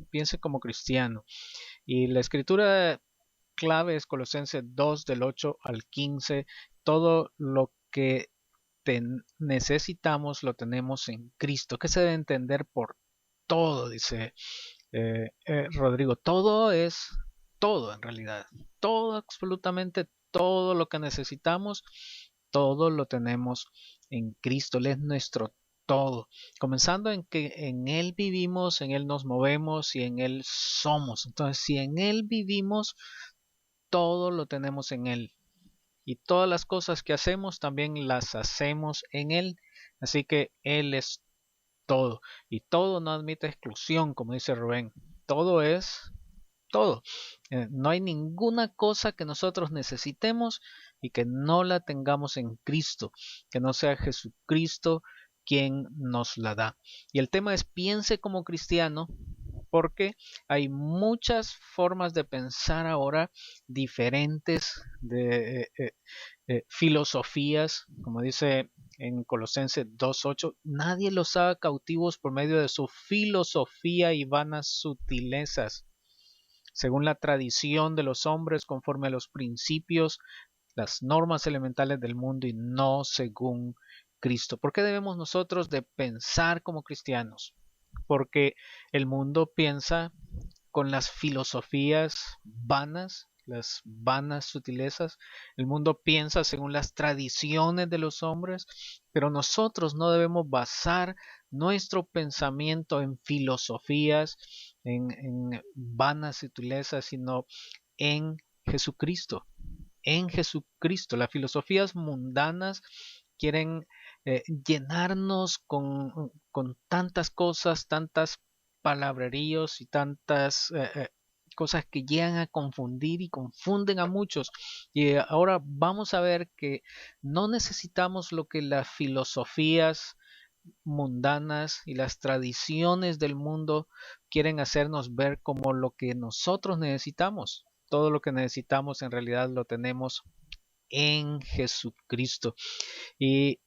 piense como cristiano. Y la escritura clave es Colosenses 2 del 8 al 15. Todo lo que necesitamos lo tenemos en Cristo. ¿Qué se debe entender por todo? Dice Rodrigo. Todo es todo en realidad. Todo, absolutamente todo lo que necesitamos, todo lo tenemos en Cristo. Él es nuestro todo. Comenzando en que en Él vivimos, en Él nos movemos y en Él somos. Entonces, si en Él vivimos, todo lo tenemos en Él. Y todas las cosas que hacemos también las hacemos en Él. Así que Él es todo. Y todo no admite exclusión, como dice Rubén. Todo es todo. No hay ninguna cosa que nosotros necesitemos y que no la tengamos en Cristo, que no sea Jesucristo quien nos la da. Y el tema es piense como cristiano, porque hay muchas formas de pensar ahora diferentes de filosofías, como dice en Colosenses 2.8, nadie los haga cautivos por medio de su filosofía y vanas sutilezas, según la tradición de los hombres, conforme a los principios, las normas elementales del mundo y no según Cristo. ¿Por qué debemos nosotros de pensar como cristianos? Porque el mundo piensa con las filosofías vanas, las vanas sutilezas. El mundo piensa según las tradiciones de los hombres, pero nosotros no debemos basar nuestro pensamiento en filosofías, en vanas sutilezas, sino en Jesucristo. En Jesucristo. Las filosofías mundanas quieren llenarnos con tantas cosas, tantas palabreríos y tantas cosas que llegan a confundir y confunden a muchos. Y ahora vamos a ver que no necesitamos lo que las filosofías mundanas y las tradiciones del mundo quieren hacernos ver como lo que nosotros necesitamos. Todo lo que necesitamos en realidad lo tenemos en Jesucristo. Y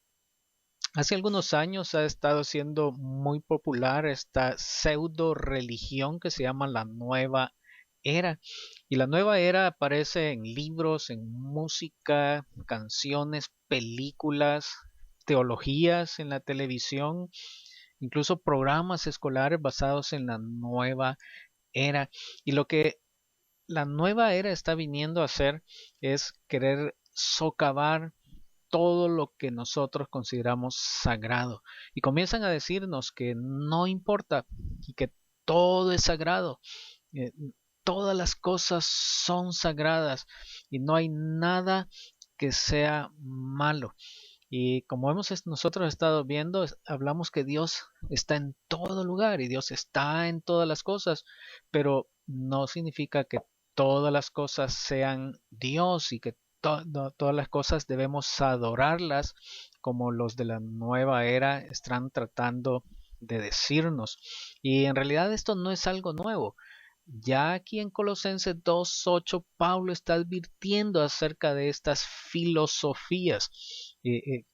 hace algunos años ha estado siendo muy popular esta pseudo religión que se llama la Nueva Era. Y la Nueva Era aparece en libros, en música, canciones, películas, teologías en la televisión, incluso programas escolares basados en la Nueva Era. Y lo que la Nueva Era está viniendo a hacer es querer socavar todo lo que nosotros consideramos sagrado. Y comienzan a decirnos que no importa y que todo es sagrado. Eh, Todas las cosas son sagradas y no hay nada que sea malo. Y como nosotros estado viendo, hablamos que Dios está en todo lugar y Dios está en todas las cosas, pero no significa que todas las cosas sean Dios y que todas las cosas debemos adorarlas como los de la nueva era están tratando de decirnos. Y en realidad esto no es algo nuevo. Ya aquí en Colosenses 2.8 Pablo está advirtiendo acerca de estas filosofías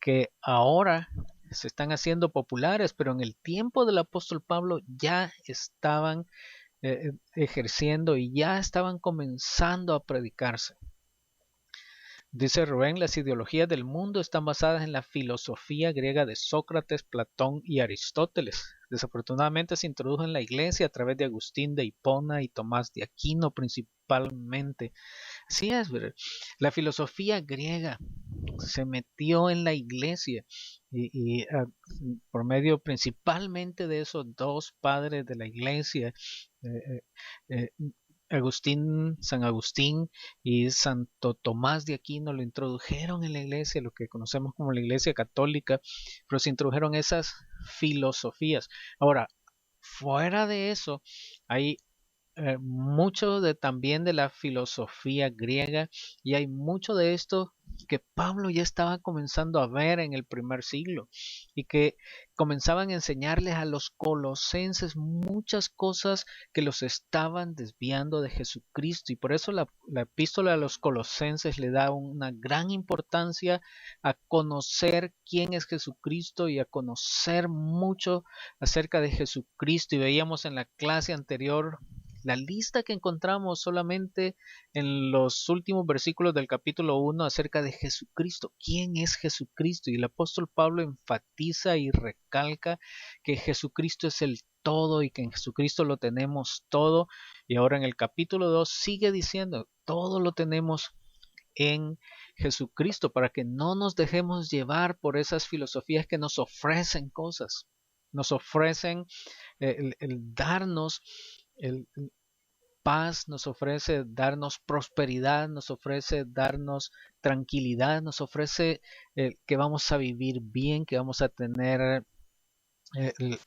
que ahora se están haciendo populares, pero en el tiempo del apóstol Pablo ya estaban ejerciendo y ya estaban comenzando a predicarse. Dice Rubén, las ideologías del mundo están basadas en la filosofía griega de Sócrates, Platón y Aristóteles. Desafortunadamente se introdujo en la iglesia a través de Agustín de Hipona y Tomás de Aquino principalmente. Así es, ¿verdad? La filosofía griega se metió en la iglesia y por medio principalmente de esos dos padres de la iglesia, eh, eh, San Agustín y Santo Tomás de Aquino lo introdujeron en la iglesia, lo que conocemos como la iglesia católica, pero se introdujeron esas filosofías. Ahora, fuera de eso, hay mucho también de la filosofía griega, y hay mucho de esto que Pablo ya estaba comenzando a ver en el primer siglo y que comenzaban a enseñarles a los colosenses muchas cosas que los estaban desviando de Jesucristo, y por eso la epístola a los colosenses le da una gran importancia a conocer quién es Jesucristo y a conocer mucho acerca de Jesucristo. Y veíamos en la clase anterior la lista que encontramos solamente en los últimos versículos del capítulo 1 acerca de Jesucristo. ¿Quién es Jesucristo? Y el apóstol Pablo enfatiza y recalca que Jesucristo es el todo y que en Jesucristo lo tenemos todo. Y ahora en el capítulo 2 sigue diciendo, todo lo tenemos en Jesucristo, para que no nos dejemos llevar por esas filosofías que nos ofrecen cosas, nos ofrecen el darnos el paz, nos ofrece darnos prosperidad, nos ofrece darnos tranquilidad, nos ofrece que vamos a vivir bien, que vamos a tener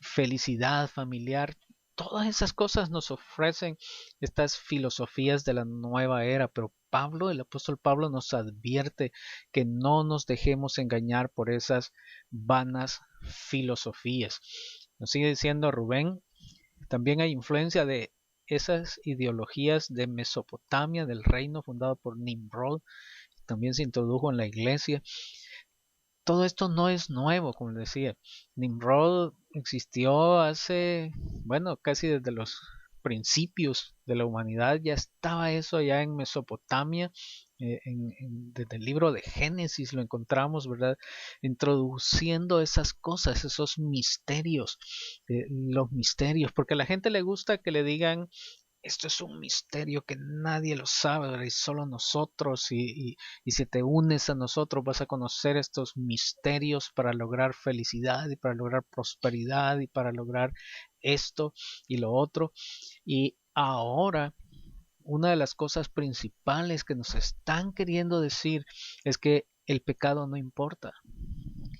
felicidad familiar. Todas esas cosas nos ofrecen estas filosofías de la nueva era, pero Pablo, el apóstol Pablo, nos advierte que no nos dejemos engañar por esas vanas filosofías. Nos sigue diciendo Rubén, también hay influencia de esas ideologías de Mesopotamia, del reino fundado por Nimrod, también se introdujo en la iglesia. Todo esto no es nuevo, como les decía. Nimrod existió hace, bueno, casi desde los principios de la humanidad. Ya estaba eso allá en Mesopotamia. Desde el libro de Génesis lo encontramos, ¿verdad? Introduciendo esas cosas, esos misterios, los misterios, porque a la gente le gusta que le digan esto es un misterio que nadie lo sabe, ¿verdad? Y solo nosotros, y si te unes a nosotros vas a conocer estos misterios para lograr felicidad y para lograr prosperidad y para lograr esto y lo otro. Y ahora una de las cosas principales que nos están queriendo decir es que el pecado no importa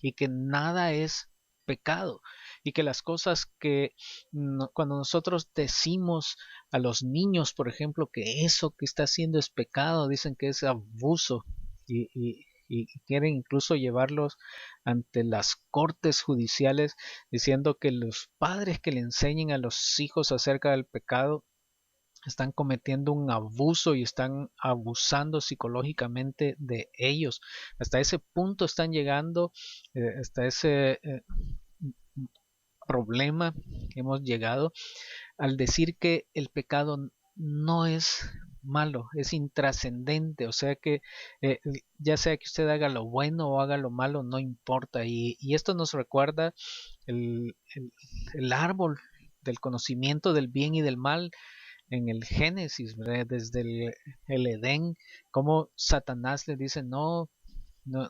y que nada es pecado, y que las cosas que cuando nosotros decimos a los niños, por ejemplo, que eso que está haciendo es pecado, dicen que es abuso, y quieren incluso llevarlos ante las cortes judiciales diciendo que los padres que le enseñen a los hijos acerca del pecado están cometiendo un abuso y están abusando psicológicamente de ellos. Hasta ese punto están llegando, hasta ese problema hemos llegado al decir que el pecado no es malo, es intrascendente, o sea que ya sea que usted haga lo bueno o haga lo malo, no importa. Y esto nos recuerda el árbol del conocimiento del bien y del mal en el Génesis, ¿verdad? Desde el Edén, como Satanás le dice, no, no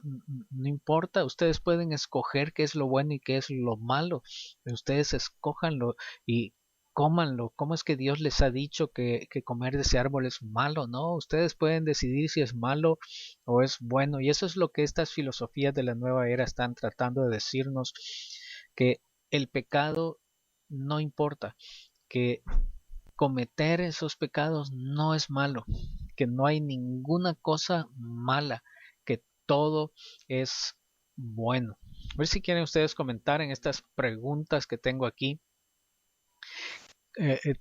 importa, ustedes pueden escoger qué es lo bueno y qué es lo malo, pero ustedes escójanlo y cómanlo. ¿Cómo es que Dios les ha dicho que comer de ese árbol es malo? No, ustedes pueden decidir si es malo o es bueno, y eso es lo que estas filosofías de la nueva era están tratando de decirnos, que el pecado no importa, que cometer esos pecados no es malo, que no hay ninguna cosa mala, que todo es bueno. A ver si quieren ustedes comentar en estas preguntas que tengo aquí.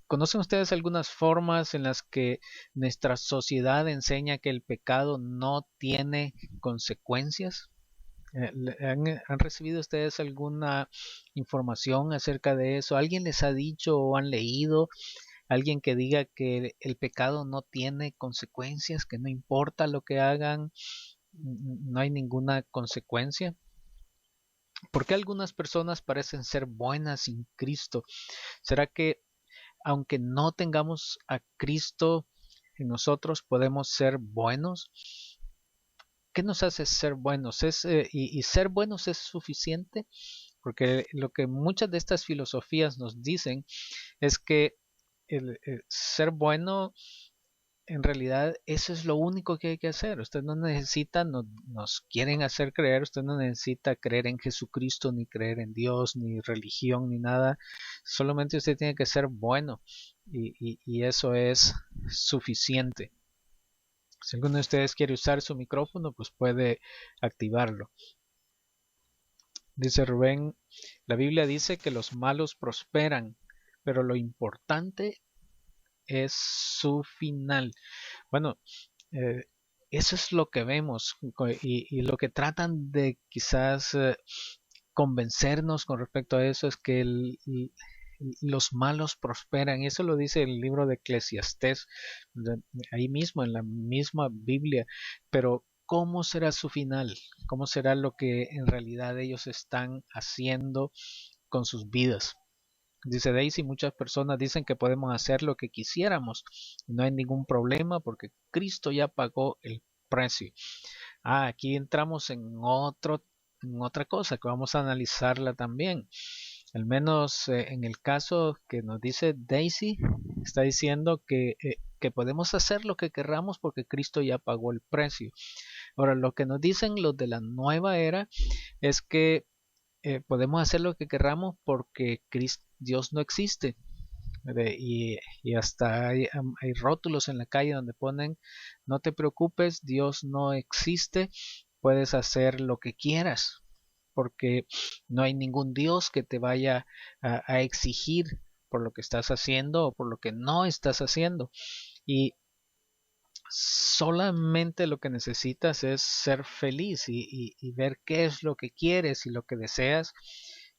¿Conocen ustedes algunas formas en las que nuestra sociedad enseña que el pecado no tiene consecuencias? ¿Han recibido ustedes alguna información acerca de eso? ¿Alguien les ha dicho o han leído alguien que diga que el pecado no tiene consecuencias, que no importa lo que hagan, no hay ninguna consecuencia? ¿Por qué algunas personas parecen ser buenas sin Cristo? ¿Será que aunque no tengamos a Cristo en nosotros podemos ser buenos? ¿Qué nos hace ser buenos? ¿Y ser buenos es suficiente? Porque lo que muchas de estas filosofías nos dicen es que el ser bueno en realidad eso es lo único que hay que hacer. Usted no necesita, nos quieren hacer creer, usted no necesita creer en Jesucristo, ni creer en Dios, ni religión, ni nada. Solamente usted tiene que ser bueno y eso es suficiente. Si alguno de ustedes quiere usar su micrófono, pues puede activarlo. Dice Rubén, la Biblia dice que los malos prosperan, pero lo importante es su final. Bueno, eso es lo que vemos y lo que tratan de quizás convencernos con respecto a eso es que los malos prosperan. Y eso lo dice el libro de Eclesiastés, ahí mismo, en la misma Biblia. Pero ¿cómo será su final? ¿Cómo será lo que en realidad ellos están haciendo con sus vidas? Dice Daisy, muchas personas dicen que podemos hacer lo que quisiéramos. No hay ningún problema porque Cristo ya pagó el precio. Aquí entramos en otra cosa que vamos a analizarla también. Al menos en el caso que nos dice Daisy, está diciendo que podemos hacer lo que querramos porque Cristo ya pagó el precio. Ahora, lo que nos dicen los de la nueva era es que podemos hacer lo que querramos porque Dios no existe. Y hasta hay rótulos en la calle donde ponen no te preocupes, Dios no existe, puedes hacer lo que quieras porque no hay ningún Dios que te vaya a exigir por lo que estás haciendo o por lo que no estás haciendo. Y solamente lo que necesitas es ser feliz y ver qué es lo que quieres y lo que deseas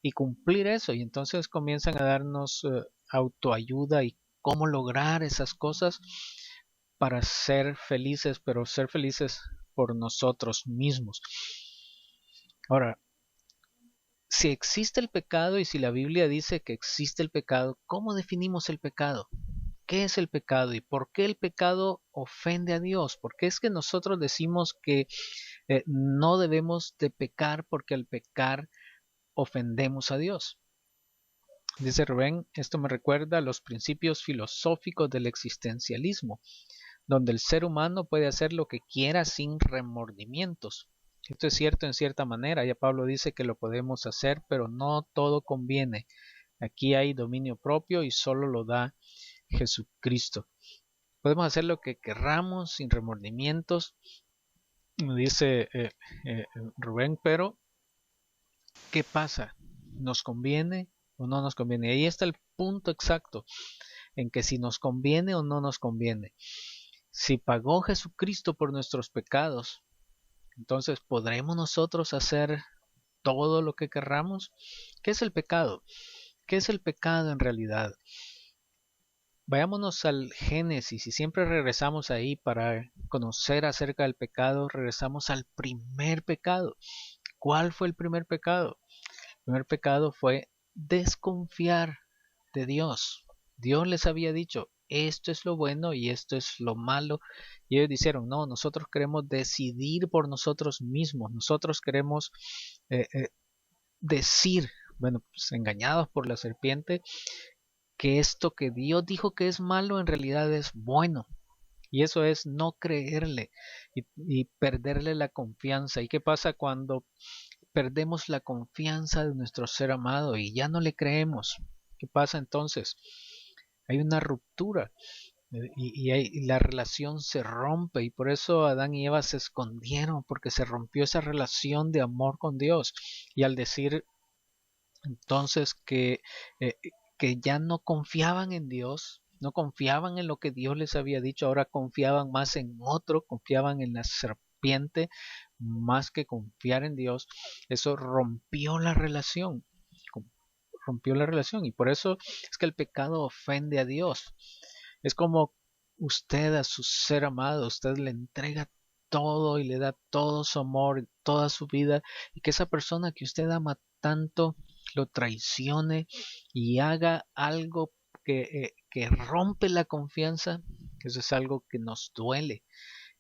y cumplir eso. Y entonces comienzan a darnos autoayuda y cómo lograr esas cosas para ser felices, pero ser felices por nosotros mismos. Ahora, si existe el pecado y si la Biblia dice que existe el pecado, ¿cómo definimos el pecado? ¿Qué es el pecado y por qué el pecado ofende a Dios? ¿Por qué es que nosotros decimos que no debemos de pecar porque al pecar ofendemos a Dios? Dice Rubén, esto me recuerda a los principios filosóficos del existencialismo, donde el ser humano puede hacer lo que quiera sin remordimientos. Esto es cierto en cierta manera, ya Pablo dice que lo podemos hacer, pero no todo conviene. Aquí hay dominio propio y solo lo da Jesucristo. Podemos hacer lo que querramos sin remordimientos, dice Rubén, pero ¿qué pasa? ¿Nos conviene o no nos conviene? Ahí está el punto exacto en que si nos conviene o no nos conviene. Si pagó Jesucristo por nuestros pecados, entonces ¿podremos nosotros hacer todo lo que querramos? ¿Qué es el pecado? ¿Qué es el pecado en realidad? Vayámonos al Génesis y siempre regresamos ahí para conocer acerca del pecado, regresamos al primer pecado. ¿Cuál fue el primer pecado? El primer pecado fue desconfiar de Dios. Dios les había dicho, esto es lo bueno y esto es lo malo. Y ellos dijeron, no, nosotros queremos decidir por nosotros mismos. Nosotros queremos decir, bueno, pues engañados por la serpiente, que esto que Dios dijo que es malo en realidad es bueno. Y eso es no creerle y perderle la confianza. ¿Y qué pasa cuando perdemos la confianza de nuestro ser amado y ya no le creemos? ¿Qué pasa entonces? Hay una ruptura y la relación se rompe y por eso Adán y Eva se escondieron porque se rompió esa relación de amor con Dios. Y al decir entonces que ya no confiaban en Dios, no confiaban en lo que Dios les había dicho, ahora confiaban más en otro, confiaban en la serpiente más que confiar en Dios. Eso rompió la relación, y por eso es que el pecado ofende a Dios. Es como usted a su ser amado, usted le entrega todo y le da todo su amor, toda su vida, y que esa persona que usted ama tanto lo traicione y haga algo que rompe la confianza. Eso es algo que nos duele.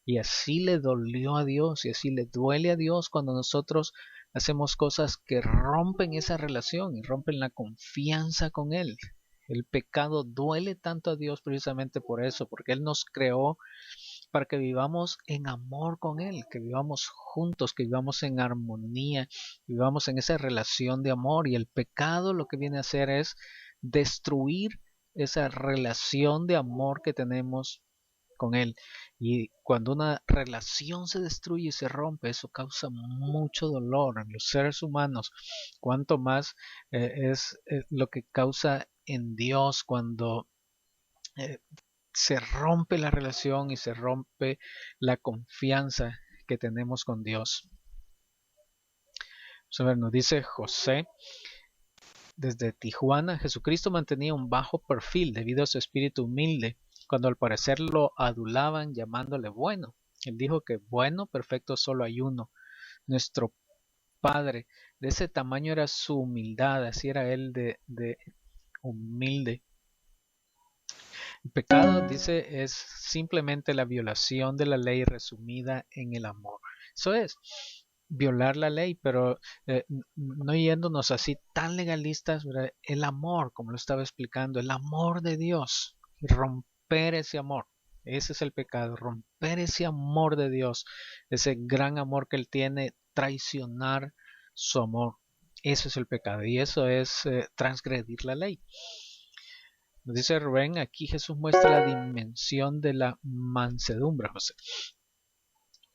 Y así le dolió a Dios y así le duele a Dios cuando nosotros hacemos cosas que rompen esa relación y rompen la confianza con Él. El pecado duele tanto a Dios precisamente por eso, porque Él nos creó para que vivamos en amor con Él, que vivamos juntos, que vivamos en armonía, vivamos en esa relación de amor. Y el pecado lo que viene a hacer es destruir esa relación de amor que tenemos con Él. Y cuando una relación se destruye y se rompe, eso causa mucho dolor en los seres humanos. Cuanto más es lo que causa en Dios cuando eh, se rompe la relación y se rompe la confianza que tenemos con Dios. Vamos a ver, nos dice José, desde Tijuana: Jesucristo mantenía un bajo perfil debido a su espíritu humilde, cuando al parecer lo adulaban llamándole bueno. Él dijo que bueno, perfecto solo hay uno, nuestro Padre. De ese tamaño era su humildad, así era él de humilde. El pecado, dice, es simplemente la violación de la ley resumida en el amor. Eso es violar la ley, pero no yéndonos así tan legalistas, ¿verdad? El amor, como lo estaba explicando, el amor de Dios, romper ese amor. Ese es el pecado, romper ese amor de Dios, ese gran amor que Él tiene, traicionar su amor. Eso es el pecado y eso es transgredir la ley. Nos dice Rubén, aquí Jesús muestra la dimensión de la mansedumbre, José.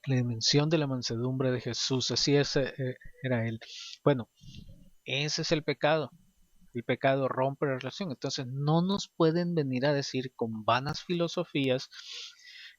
La dimensión de la mansedumbre de Jesús, así es, era Él. Bueno, ese es el pecado. El pecado rompe la relación. Entonces no nos pueden venir a decir con vanas filosofías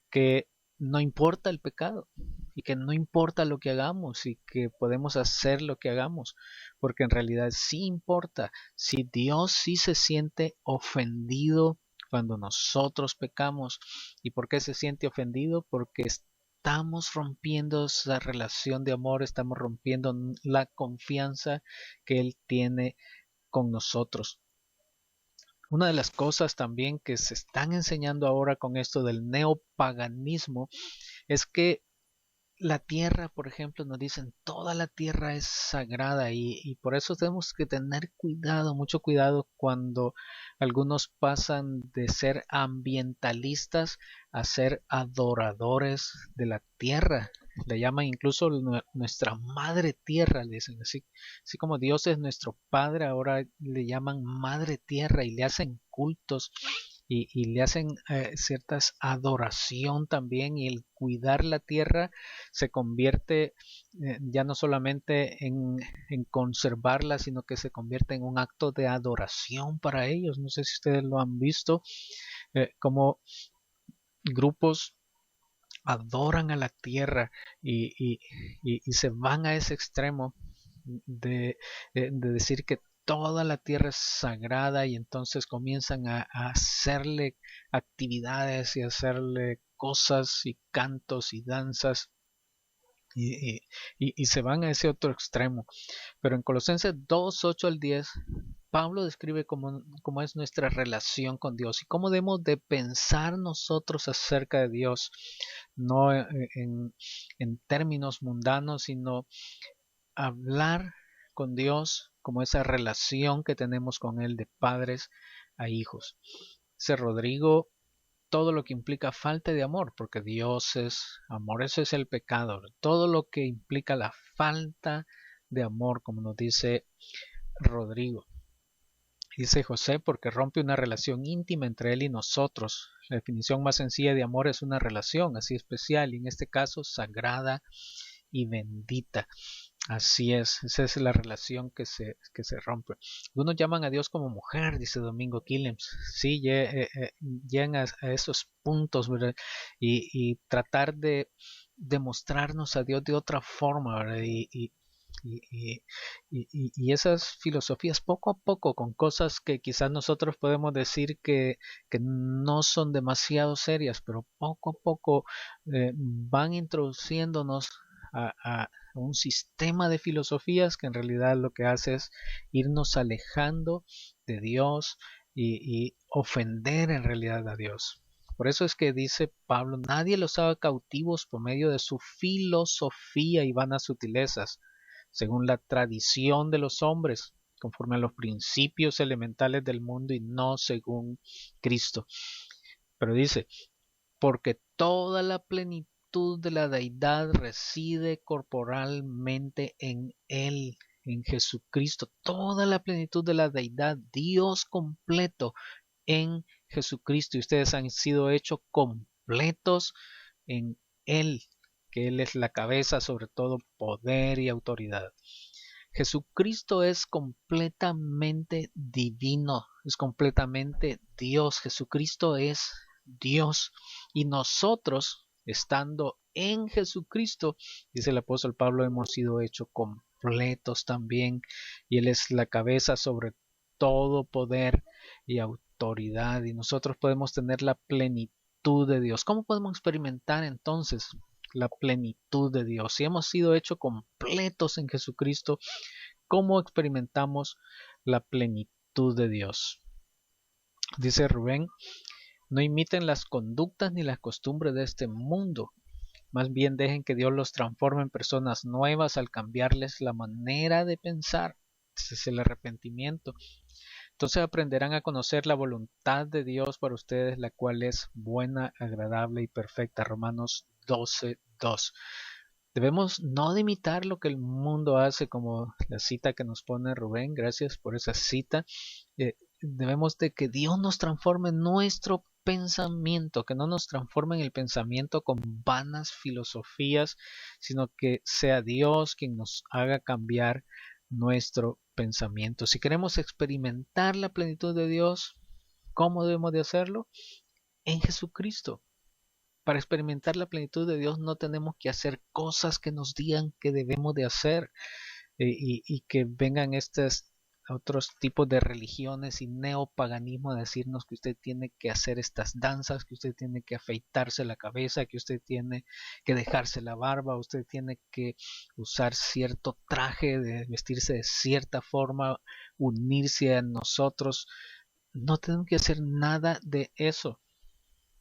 que no importa el pecado y que no importa lo que hagamos y que podemos hacer lo que hagamos, porque en realidad sí importa. Si Dios sí se siente ofendido cuando nosotros pecamos. ¿Y por qué se siente ofendido? Porque estamos rompiendo esa relación de amor, estamos rompiendo la confianza que Él tiene con nosotros. Una de las cosas también que se están enseñando ahora con esto del neopaganismo es que la tierra, por ejemplo, nos dicen toda la tierra es sagrada y por eso tenemos que tener cuidado, mucho cuidado cuando algunos pasan de ser ambientalistas a ser adoradores de la tierra. Le llaman incluso nuestra madre tierra, le dicen así. Así como Dios es nuestro padre, ahora le llaman madre tierra y le hacen cultos y le hacen ciertas adoración también. Y el cuidar la tierra se convierte ya no solamente en conservarla, sino que se convierte en un acto de adoración para ellos. No sé si ustedes lo han visto, como grupos adoran a la tierra y se van a ese extremo de decir que toda la tierra es sagrada y entonces comienzan a hacerle actividades y hacerle cosas y cantos y danzas y se van a ese otro extremo. Pero en Colosenses 2, 8 al 10, Pablo describe cómo es nuestra relación con Dios y cómo debemos de pensar nosotros acerca de Dios, no en términos mundanos, sino hablar con Dios como esa relación que tenemos con Él de padres a hijos. Dice Rodrigo, todo lo que implica falta de amor, porque Dios es amor, eso es el pecado, todo lo que implica la falta de amor, como nos dice Rodrigo. Dice José, porque rompe una relación íntima entre él y nosotros. La definición más sencilla de amor es una relación así especial y en este caso sagrada y bendita. Así es, esa es la relación que se rompe. Algunos llaman a Dios como mujer, dice Domingo Quilems. Sí, llegan a esos puntos, ¿verdad? Y tratar de demostrarnos a Dios de otra forma, ¿verdad? Y esas filosofías poco a poco, con cosas que quizás nosotros podemos decir que no son demasiado serias, pero poco a poco van introduciéndonos a un sistema de filosofías que en realidad lo que hace es irnos alejando de Dios y ofender en realidad a Dios. Por eso es que dice Pablo, nadie los haga cautivos por medio de su filosofía y vanas sutilezas, según la tradición de los hombres, conforme a los principios elementales del mundo y no según Cristo. Pero dice, porque toda la plenitud de la deidad reside corporalmente en Él, en Jesucristo. Toda la plenitud de la deidad, Dios completo en Jesucristo. Y ustedes han sido hechos completos en Él, que Él es la cabeza sobre todo poder y autoridad. Jesucristo es completamente divino, es completamente Dios. Jesucristo es Dios. Y nosotros, estando en Jesucristo, dice el apóstol Pablo, hemos sido hechos completos también. Y Él es la cabeza sobre todo poder y autoridad. Y nosotros podemos tener la plenitud de Dios. ¿Cómo podemos experimentar entonces la plenitud de Dios? Si hemos sido hechos completos en Jesucristo, ¿cómo experimentamos la plenitud de Dios? Dice Rubén, no imiten las conductas ni las costumbres de este mundo, más bien dejen que Dios los transforme en personas nuevas al cambiarles la manera de pensar. Ese es el arrepentimiento. Entonces aprenderán a conocer la voluntad de Dios para ustedes, la cual es buena, agradable y perfecta. Romanos 12:2. Debemos no de imitar lo que el mundo hace, como la cita que nos pone Rubén. Gracias por esa cita. Debemos de que Dios nos transforme nuestro pensamiento, que no nos transforme en el pensamiento con vanas filosofías, sino que sea Dios quien nos haga cambiar nuestro pensamiento. Si queremos experimentar la plenitud de Dios, ¿cómo debemos de hacerlo? En Jesucristo. Para experimentar la plenitud de Dios no tenemos que hacer cosas que nos digan que debemos de hacer y que vengan estos otros tipos de religiones y neopaganismo a decirnos que usted tiene que hacer estas danzas, que usted tiene que afeitarse la cabeza, que usted tiene que dejarse la barba, usted tiene que usar cierto traje, de vestirse de cierta forma, unirse a nosotros. No tenemos que hacer nada de eso.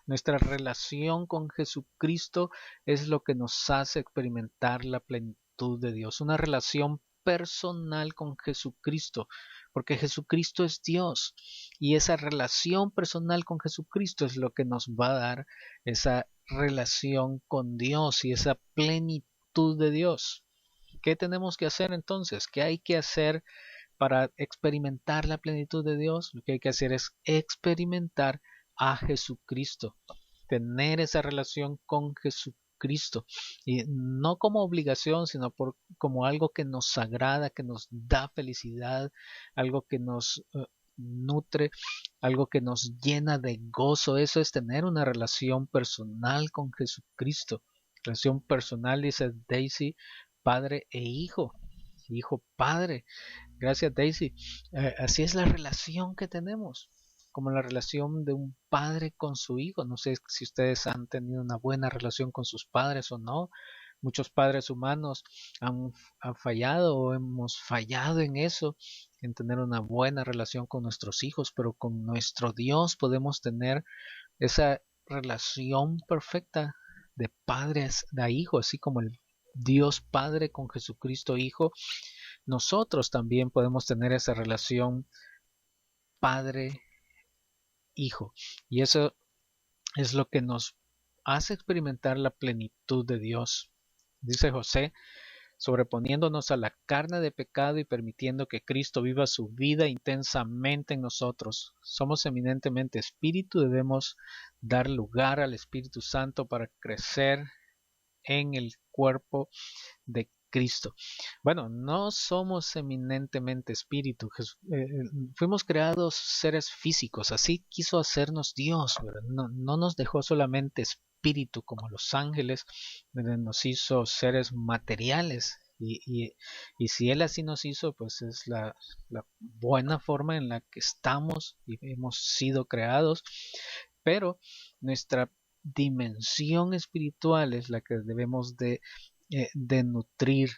Nuestra relación con Jesucristo es lo que nos hace experimentar la plenitud de Dios. Una relación personal con Jesucristo, porque Jesucristo es Dios y esa relación personal con Jesucristo es lo que nos va a dar esa relación con Dios y esa plenitud de Dios. ¿Qué tenemos que hacer entonces? ¿Qué hay que hacer para experimentar la plenitud de Dios? Lo que hay que hacer es experimentar a Jesucristo, tener esa relación con Jesucristo y no como obligación, sino como algo que nos agrada, que nos da felicidad, algo que nos nutre, algo que nos llena de gozo. Eso es tener una relación personal con Jesucristo. Relación personal, dice Daisy, padre e hijo, hijo padre. Gracias, Daisy. Así es la relación que tenemos, como la relación de un padre con su hijo. No sé si ustedes han tenido una buena relación con sus padres o no. Muchos padres humanos han fallado o hemos fallado en eso, en tener una buena relación con nuestros hijos, pero con nuestro Dios podemos tener esa relación perfecta de padres a hijo, así como el Dios Padre con Jesucristo Hijo. Nosotros también podemos tener esa relación padre-hijo. Y eso es lo que nos hace experimentar la plenitud de Dios. Dice José, sobreponiéndonos a la carne de pecado y permitiendo que Cristo viva su vida intensamente en nosotros. Somos eminentemente espíritu, debemos dar lugar al Espíritu Santo para crecer en el cuerpo de Cristo. Bueno, no somos eminentemente espíritu. Fuimos creados seres físicos, así quiso hacernos Dios. No nos dejó solamente espíritu como los ángeles, nos hizo seres materiales. Y si Él así nos hizo, pues es la buena forma en la que estamos y hemos sido creados. Pero nuestra dimensión espiritual es la que debemos de nutrir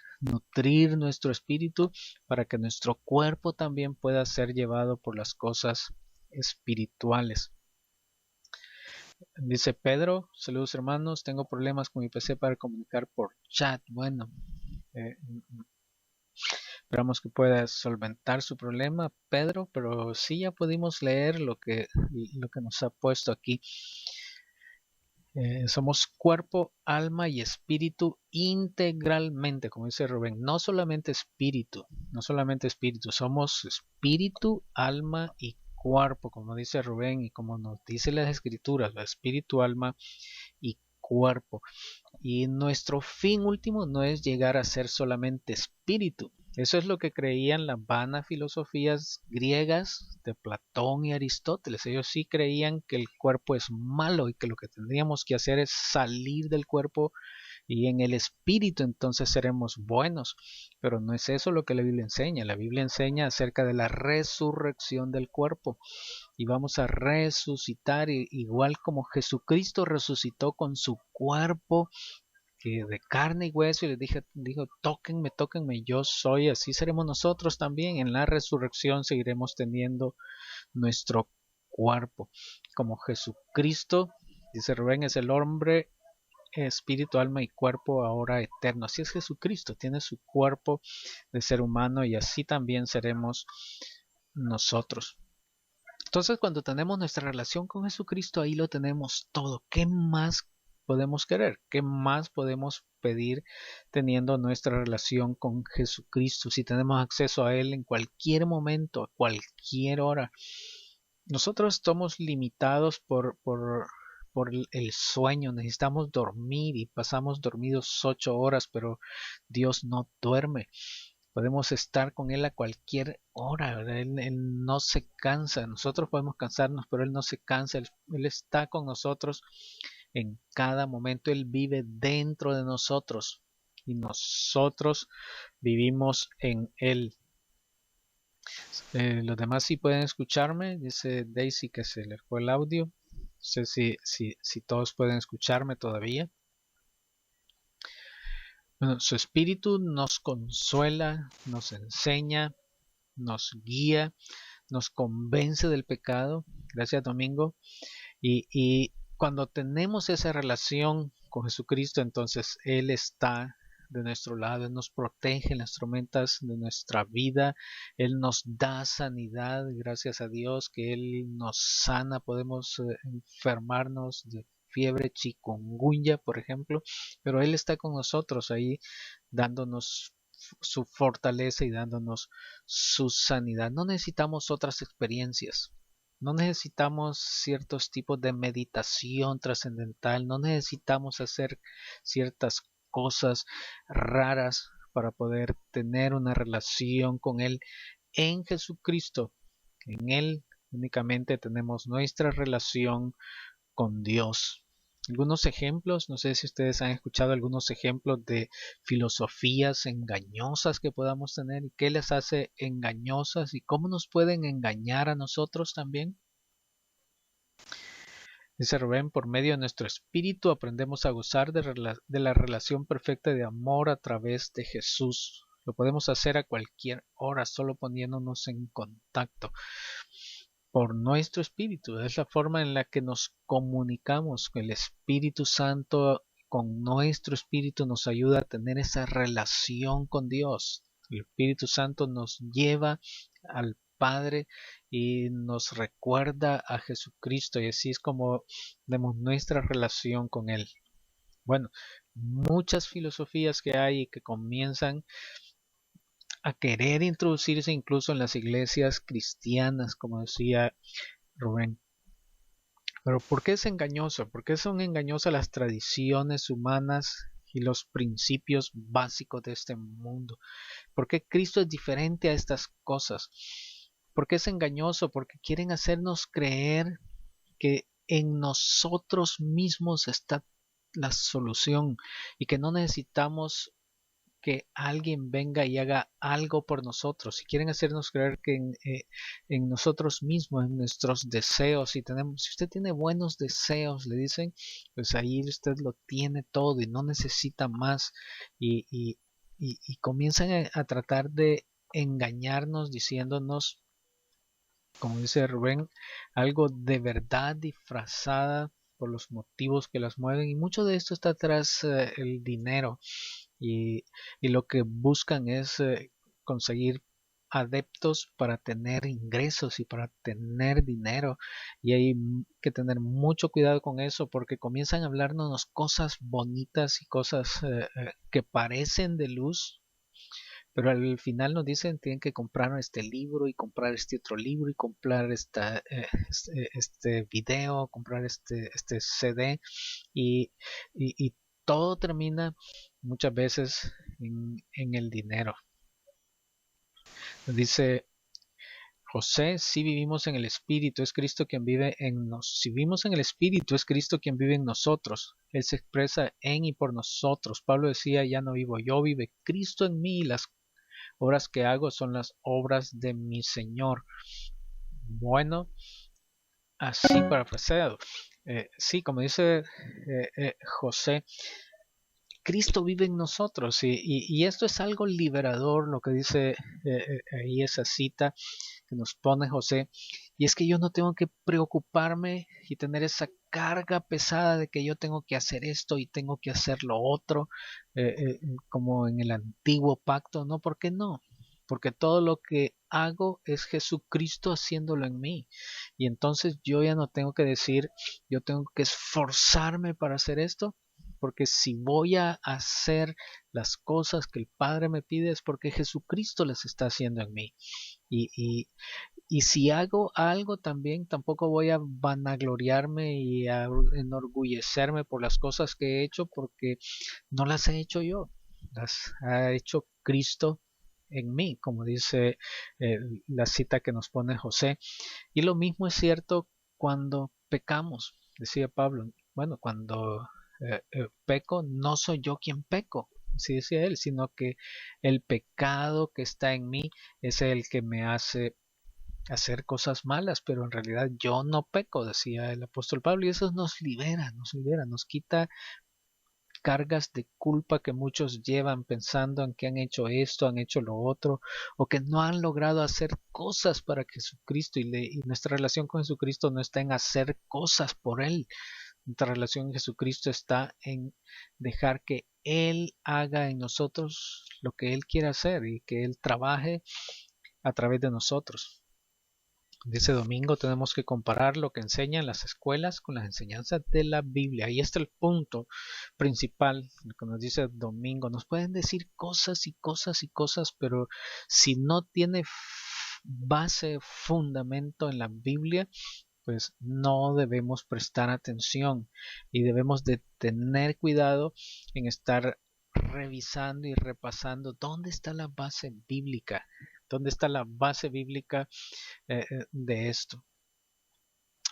nuestro espíritu para que nuestro cuerpo también pueda ser llevado por las cosas espirituales. Dice Pedro, saludos hermanos, tengo problemas con mi PC para comunicar por chat. Bueno, Esperamos que pueda solventar su problema, Pedro, pero sí ya pudimos leer lo que nos ha puesto aquí. Somos cuerpo, alma y espíritu integralmente, como dice Rubén, no solamente espíritu, somos espíritu, alma y cuerpo, como dice Rubén y como nos dice las escrituras, espíritu, alma y cuerpo. Y nuestro fin último no es llegar a ser solamente espíritu. Eso es lo que creían las vanas filosofías griegas de Platón y Aristóteles. Ellos sí creían que el cuerpo es malo y que lo que tendríamos que hacer es salir del cuerpo y en el espíritu entonces seremos buenos. Pero no es eso lo que la Biblia enseña. La Biblia enseña acerca de la resurrección del cuerpo y vamos a resucitar igual como Jesucristo resucitó con su cuerpo que de carne y hueso y les dijo, tóquenme, tóquenme, yo soy, así seremos nosotros también. En la resurrección seguiremos teniendo nuestro cuerpo. Como Jesucristo, dice Rubén, es el hombre, espíritu, alma y cuerpo ahora eterno. Así es Jesucristo, tiene su cuerpo de ser humano y así también seremos nosotros. Entonces, cuando tenemos nuestra relación con Jesucristo, ahí lo tenemos todo. ¿Qué más podemos querer? ¿Qué más podemos pedir teniendo nuestra relación con Jesucristo? Si tenemos acceso a Él en cualquier momento, a cualquier hora. Nosotros estamos limitados por el sueño. Necesitamos dormir y pasamos dormidos 8 horas, pero Dios no duerme. Podemos estar con Él a cualquier hora, Él no se cansa. Nosotros podemos cansarnos, pero Él no se cansa. Él está con nosotros en cada momento. Él vive dentro de nosotros y nosotros vivimos en Él. Los demás sí pueden escucharme. Dice Daisy que se le fue el audio. No sé si todos pueden escucharme todavía. Bueno, su espíritu nos consuela, nos enseña, nos guía, nos convence del pecado. Gracias, Domingo. Y cuando tenemos esa relación con Jesucristo, entonces Él está de nuestro lado, Él nos protege en las tormentas de nuestra vida, Él nos da sanidad, gracias a Dios que Él nos sana, podemos enfermarnos de fiebre chikungunya, por ejemplo, pero Él está con nosotros ahí dándonos su fortaleza y dándonos su sanidad. No necesitamos otras experiencias. No necesitamos ciertos tipos de meditación trascendental, no necesitamos hacer ciertas cosas raras para poder tener una relación con Él en Jesucristo. En Él únicamente tenemos nuestra relación con Dios. Algunos ejemplos, no sé si ustedes han escuchado algunos ejemplos de filosofías engañosas que podamos tener y qué les hace engañosas y cómo nos pueden engañar a nosotros también. Dice Rubén, por medio de nuestro espíritu aprendemos a gozar de la relación perfecta de amor a través de Jesús. Lo podemos hacer a cualquier hora, solo poniéndonos en contacto por nuestro espíritu. Es la forma en la que nos comunicamos. El Espíritu Santo con nuestro espíritu nos ayuda a tener esa relación con Dios. El Espíritu Santo nos lleva al Padre y nos recuerda a Jesucristo y así es como vemos nuestra relación con Él. Bueno, muchas filosofías que hay y que comienzan a querer introducirse incluso en las iglesias cristianas, como decía Rubén. Pero ¿por qué es engañoso? ¿Por qué son engañosas las tradiciones humanas y los principios básicos de este mundo? ¿Por qué Cristo es diferente a estas cosas? ¿Por qué es engañoso? Porque quieren hacernos creer que en nosotros mismos está la solución y que no necesitamos que alguien venga y haga algo por nosotros. Si quieren hacernos creer que en nosotros mismos, en nuestros deseos, si usted tiene buenos deseos, le dicen, pues ahí usted lo tiene todo y no necesita más. Y comienzan a tratar de engañarnos diciéndonos, como dice Rubén, algo de verdad disfrazada por los motivos que las mueven y mucho de esto está tras el dinero y, y lo que buscan es conseguir adeptos para tener ingresos y para tener dinero, y hay que tener mucho cuidado con eso porque comienzan a hablarnos cosas bonitas y cosas que parecen de luz, pero al final nos dicen tienen que comprar este libro y comprar este otro libro y comprar este video, comprar este CD, y, y todo termina muchas veces en el dinero. Nos dice José: si vivimos en el Espíritu, es Cristo quien vive en nosotros. Si vivimos en el Espíritu, es Cristo quien vive en nosotros. Él se expresa en y por nosotros. Pablo decía: ya no vivo yo, vive Cristo en mí, y las obras que hago son las obras de mi Señor. Bueno, así parafraseado. Sí, como dice José, Cristo vive en nosotros, y esto es algo liberador, lo que dice ahí esa cita que nos pone José, y es que yo no tengo que preocuparme y tener esa carga pesada de que yo tengo que hacer esto y tengo que hacer lo otro, como en el antiguo pacto. No, ¿por qué no? Porque todo lo que hago es Jesucristo haciéndolo en mí, y entonces yo ya no tengo que decir yo tengo que esforzarme para hacer esto, porque si voy a hacer las cosas que el Padre me pide es porque Jesucristo las está haciendo en mí. Y, y, y si hago algo también, tampoco voy a vanagloriarme y a enorgullecerme por las cosas que he hecho, porque no las he hecho yo, las ha hecho Cristo en mí, como dice la cita que nos pone José. Y lo mismo es cierto cuando pecamos, decía Pablo. Bueno, cuando peco, no soy yo quien peco, así decía él, sino que el pecado que está en mí es el que me hace hacer cosas malas, pero en realidad yo no peco, decía el apóstol Pablo, y eso nos quita cargas de culpa que muchos llevan pensando en que han hecho esto, han hecho lo otro, o que no han logrado hacer cosas para Jesucristo, y nuestra relación con Jesucristo no está en hacer cosas por Él. Nuestra relación con Jesucristo está en dejar que Él haga en nosotros lo que Él quiere hacer y que Él trabaje a través de nosotros. Ese domingo tenemos que comparar lo que enseñan las escuelas con las enseñanzas de la Biblia. Ahí está el punto principal, lo que nos dice el domingo. Nos pueden decir cosas y cosas y cosas, pero si no tiene base, fundamento en la Biblia, pues no debemos prestar atención, y debemos de tener cuidado en estar revisando y repasando dónde está la base bíblica, dónde está la base bíblica de esto.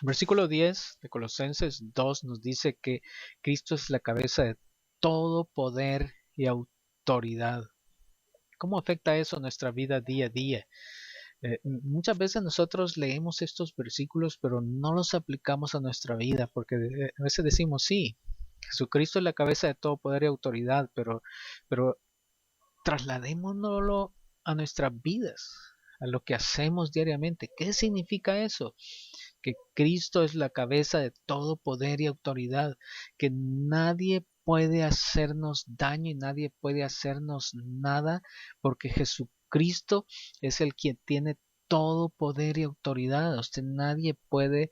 Versículo 10 de Colosenses 2 nos dice que Cristo es la cabeza de todo poder y autoridad. ¿Cómo afecta eso a nuestra vida día a día? Muchas veces nosotros leemos estos versículos pero no los aplicamos a nuestra vida, porque a veces decimos sí, Jesucristo es la cabeza de todo poder y autoridad, pero trasladémonoslo a nuestras vidas, a lo que hacemos diariamente. ¿Qué significa eso? Que Cristo es la cabeza de todo poder y autoridad, que nadie puede hacernos daño y nadie puede hacernos nada, porque Jesucristo es el quien tiene todo poder y autoridad. Usted nadie puede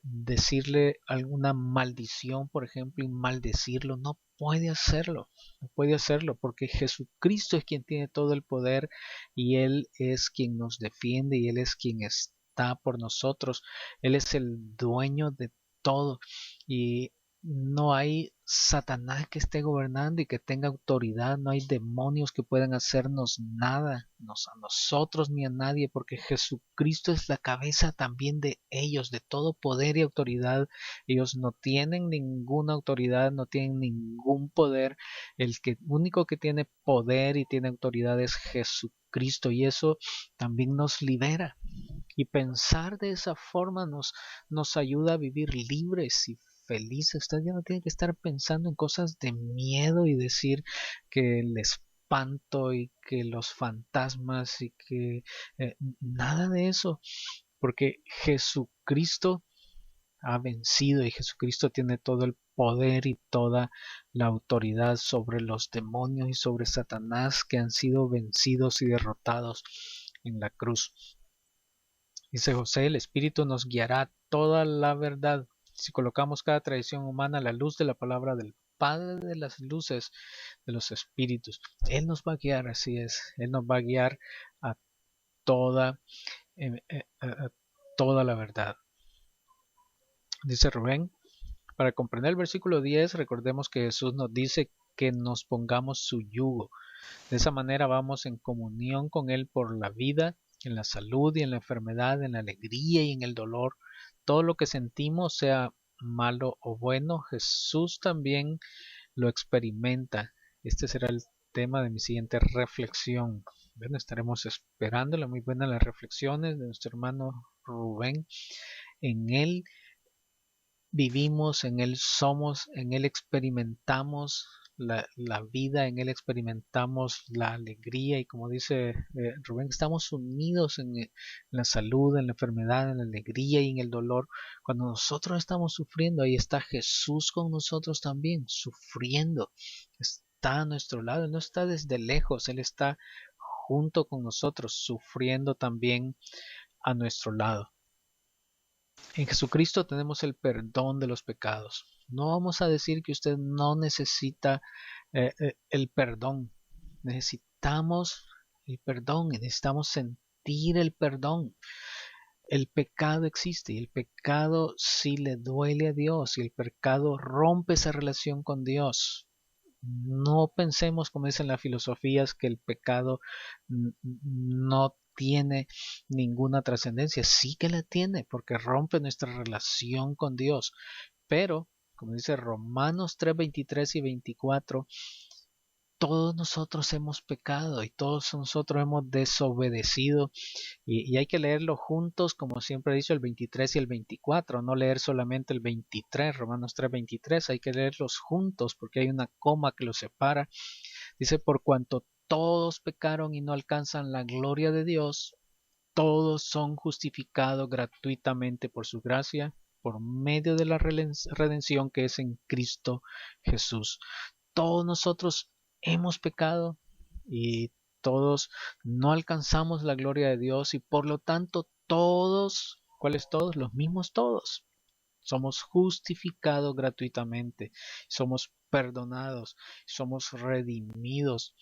decirle alguna maldición, por ejemplo, y maldecirlo. No puede hacerlo, no puede hacerlo, porque Jesucristo es quien tiene todo el poder, y Él es quien nos defiende, y Él es quien está por nosotros. Él es el dueño de todo, y no hay Satanás que esté gobernando y que tenga autoridad. No hay demonios que puedan hacernos nada, a nosotros ni a nadie, porque Jesucristo es la cabeza también de ellos, de todo poder y autoridad. Ellos no tienen ninguna autoridad, no tienen ningún poder. El único que tiene poder y tiene autoridad es Jesucristo, y eso también nos libera. Y pensar de esa forma nos ayuda a vivir libres y felices. Usted ya no tiene que estar pensando en cosas de miedo y decir que el espanto y que los fantasmas y que nada de eso, porque Jesucristo ha vencido y Jesucristo tiene todo el poder y toda la autoridad sobre los demonios y sobre Satanás que han sido vencidos y derrotados en la cruz. Dice José, el Espíritu nos guiará a toda la verdad. Si colocamos cada tradición humana a la luz de la palabra del Padre de las luces, de los espíritus, Él nos va a guiar, así es. Él nos va a guiar a toda, a toda la verdad. Dice Rubén, para comprender el versículo 10, recordemos que Jesús nos dice que nos pongamos su yugo. De esa manera vamos en comunión con Él por la vida, en la salud y en la enfermedad, en la alegría y en el dolor. Todo lo que sentimos, sea malo o bueno, Jesús también lo experimenta. Este será el tema de mi siguiente reflexión. Bueno, estaremos esperándola. Muy buenas las reflexiones de nuestro hermano Rubén. En Él vivimos, en Él somos, en Él experimentamos la vida, en Él experimentamos la alegría y como dice Rubén, estamos unidos en la salud, en la enfermedad, en la alegría y en el dolor. Cuando nosotros estamos sufriendo, ahí está Jesús con nosotros también, sufriendo. Está a nuestro lado, Él no está desde lejos, Él está junto con nosotros, sufriendo también a nuestro lado. En Jesucristo tenemos el perdón de los pecados. No vamos a decir que usted no necesita el perdón. Necesitamos el perdón y necesitamos sentir el perdón. El pecado existe y el pecado sí le duele a Dios y el pecado rompe esa relación con Dios. No pensemos, como dicen las filosofías, que el pecado no tiene ninguna trascendencia. Sí que la tiene, porque rompe nuestra relación con Dios. Pero, como dice Romanos 3, 23 y 24, todos nosotros hemos pecado y todos nosotros hemos desobedecido y hay que leerlo juntos, como siempre he dicho, el 23 y el 24, no leer solamente el 23, Romanos 3, 23, hay que leerlos juntos porque hay una coma que los separa. Dice, por cuanto todos pecaron y no alcanzan la gloria de Dios, todos son justificados gratuitamente por su gracia, por medio de la redención que es en Cristo Jesús. Todos nosotros hemos pecado y todos no alcanzamos la gloria de Dios y por lo tanto todos, ¿cuáles todos? Los mismos todos. Somos justificados gratuitamente, somos perdonados, somos redimidos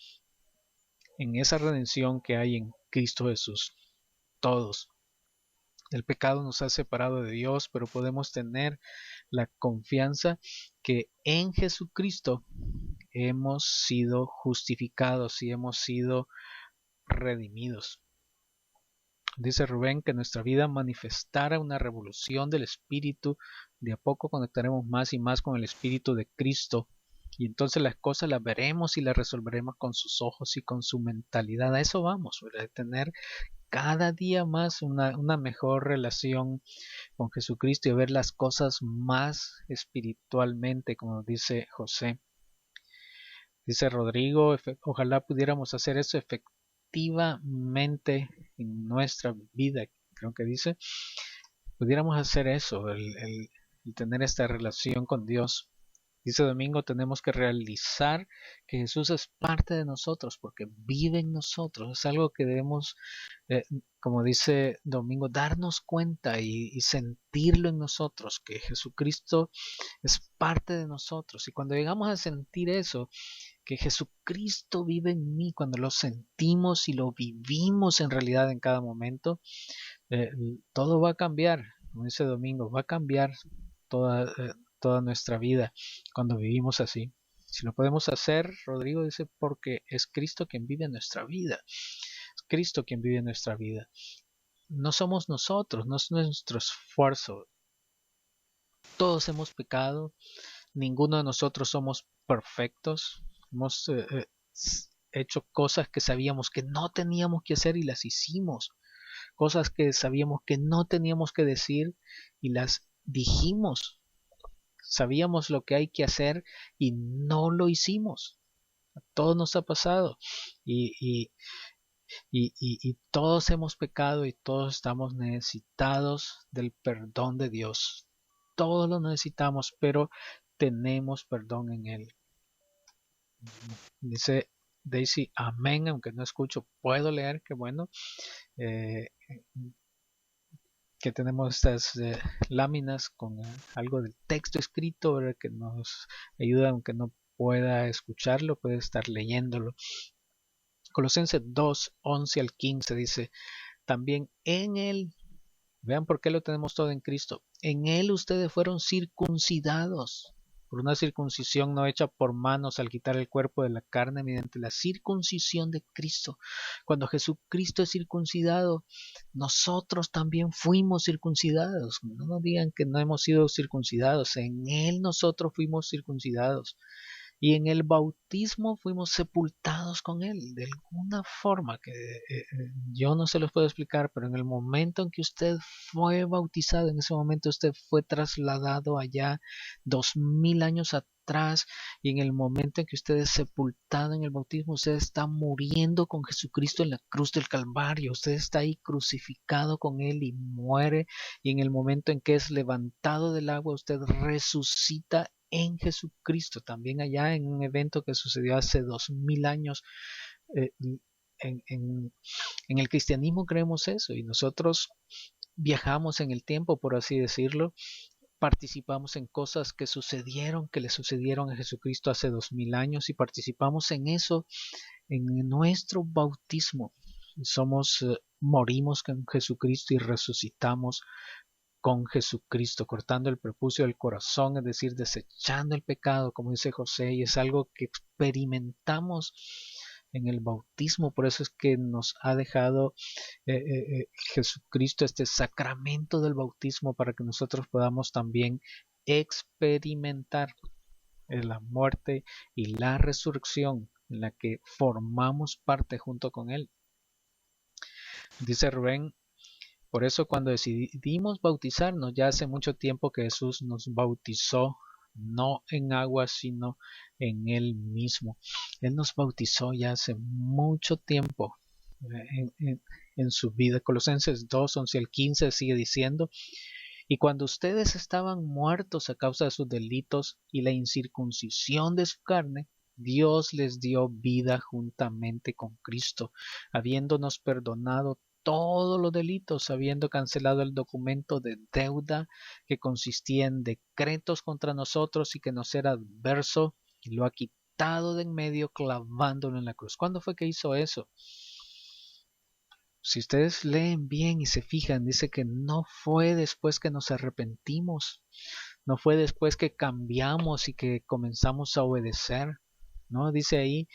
en esa redención que hay en Cristo Jesús. Todos. El pecado nos ha separado de Dios, pero podemos tener la confianza que en Jesucristo hemos sido justificados y hemos sido redimidos. Dice Rubén que nuestra vida manifestara una revolución del Espíritu. De a poco conectaremos más y más con el Espíritu de Cristo. Y entonces las cosas las veremos y las resolveremos con sus ojos y con su mentalidad. A eso vamos, ¿verdad? Tener cada día más una mejor relación con Jesucristo y ver las cosas más espiritualmente, como dice José. Dice Rodrigo, ojalá pudiéramos hacer eso efectivamente en nuestra vida, creo que dice, pudiéramos hacer eso, el tener esta relación con Dios. Dice Domingo, tenemos que realizar que Jesús es parte de nosotros porque vive en nosotros. Es algo que debemos, como dice Domingo, darnos cuenta y sentirlo en nosotros, que Jesucristo es parte de nosotros. Y cuando llegamos a sentir eso, que Jesucristo vive en mí, cuando lo sentimos y lo vivimos en realidad en cada momento, todo va a cambiar. Como dice Domingo, va a cambiar toda nuestra vida cuando vivimos así. Si lo podemos hacer, Rodrigo dice, porque es Cristo quien vive en nuestra vida. Es Cristo quien vive en nuestra vida. No somos nosotros, no es nuestro esfuerzo. Todos hemos pecado, ninguno de nosotros somos perfectos. Hemos hecho cosas que sabíamos que no teníamos que hacer y las hicimos. Cosas que sabíamos que no teníamos que decir y las dijimos. Sabíamos lo que hay que hacer y no lo hicimos. A todos nos ha pasado y todos hemos pecado y todos estamos necesitados del perdón de Dios. todo lo necesitamos, pero tenemos perdón en Él. Dice Daisy, amén, aunque no escucho, puedo leer, que bueno, eh, que tenemos estas láminas con algo del texto escrito, ¿verdad? Que nos ayuda, aunque no pueda escucharlo, puede estar leyéndolo. Colosenses 2, 11 al 15 dice, también en Él, vean por qué lo tenemos todo en Cristo, en Él ustedes fueron circuncidados por una circuncisión no hecha por manos al quitar el cuerpo de la carne mediante la circuncisión de Cristo. Cuando Jesucristo es circuncidado, nosotros también fuimos circuncidados. No nos digan que no hemos sido circuncidados, en Él nosotros fuimos circuncidados. Y en el bautismo fuimos sepultados con Él, de alguna forma que yo no se los puedo explicar, pero en el momento en que usted fue bautizado, en ese momento usted fue trasladado allá 2000 años atrás, y en el momento en que usted es sepultado en el bautismo, usted está muriendo con Jesucristo en la cruz del Calvario, usted está ahí crucificado con Él y muere, y en el momento en que es levantado del agua, usted resucita en Jesucristo, también allá en un evento que sucedió hace 2000 años. eh, en, en, en el cristianismo creemos eso, y nosotros viajamos en el tiempo, por así decirlo, participamos en cosas que sucedieron, que le sucedieron a Jesucristo hace 2000 años, y participamos en eso en nuestro bautismo. Morimos con Jesucristo y resucitamos con Jesucristo, cortando el prepucio del corazón, es decir, desechando el pecado, como dice José, y es algo que experimentamos en el bautismo. Por eso es que nos ha dejado Jesucristo este sacramento del bautismo, para que nosotros podamos también experimentar la muerte y la resurrección, en la que formamos parte junto con Él. Dice Rubén, por eso cuando decidimos bautizarnos, ya hace mucho tiempo que Jesús nos bautizó, no en agua, sino en Él mismo. Él nos bautizó ya hace mucho tiempo en su vida. Colosenses 2, 11 al 15 sigue diciendo, y cuando ustedes estaban muertos a causa de sus delitos y la incircuncisión de su carne, Dios les dio vida juntamente con Cristo, habiéndonos perdonado todos los delitos, habiendo cancelado el documento de deuda que consistía en decretos contra nosotros y que nos era adverso, y lo ha quitado de en medio clavándolo en la cruz. ¿Cuándo fue que hizo eso? Si ustedes leen bien y se fijan, dice que no fue después que nos arrepentimos, no fue después que cambiamos y que comenzamos a obedecer, ¿no? Dice ahí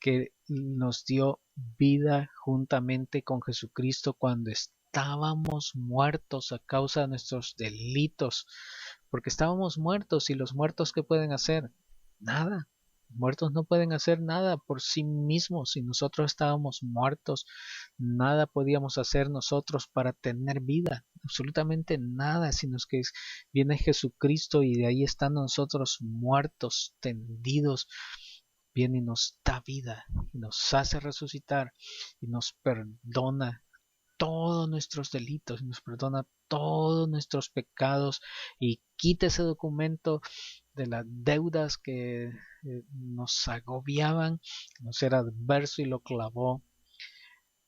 que nos dio vida juntamente con Jesucristo cuando estábamos muertos a causa de nuestros delitos, porque estábamos muertos, y los muertos ¿qué pueden hacer? Nada. Muertos no pueden hacer nada por sí mismos. Si nosotros estábamos muertos, nada podíamos hacer nosotros para tener vida, absolutamente nada, sino que viene Jesucristo y de ahí están nosotros muertos, tendidos, viene y nos da vida, y nos hace resucitar, y nos perdona todos nuestros delitos, y nos perdona todos nuestros pecados, y quita ese documento de las deudas que nos agobiaban, nos era adverso, y lo clavó